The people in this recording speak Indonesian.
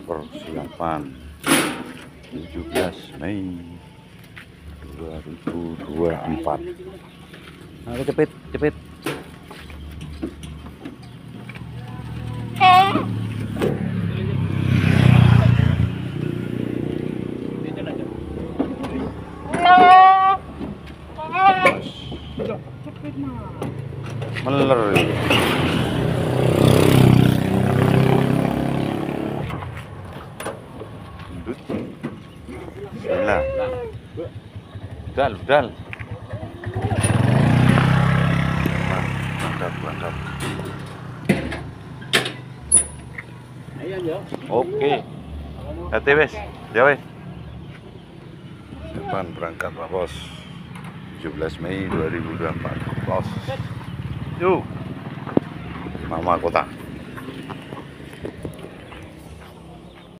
Persiapan 17 Mei 2024. Ayo cepet. Meler. Bismillah. Budal. Mantap. Oke. Hati wes, ya wes. Depan berangkat Pak Bos. 17 Mei 2024. Bos. Yuk. Mama Kota.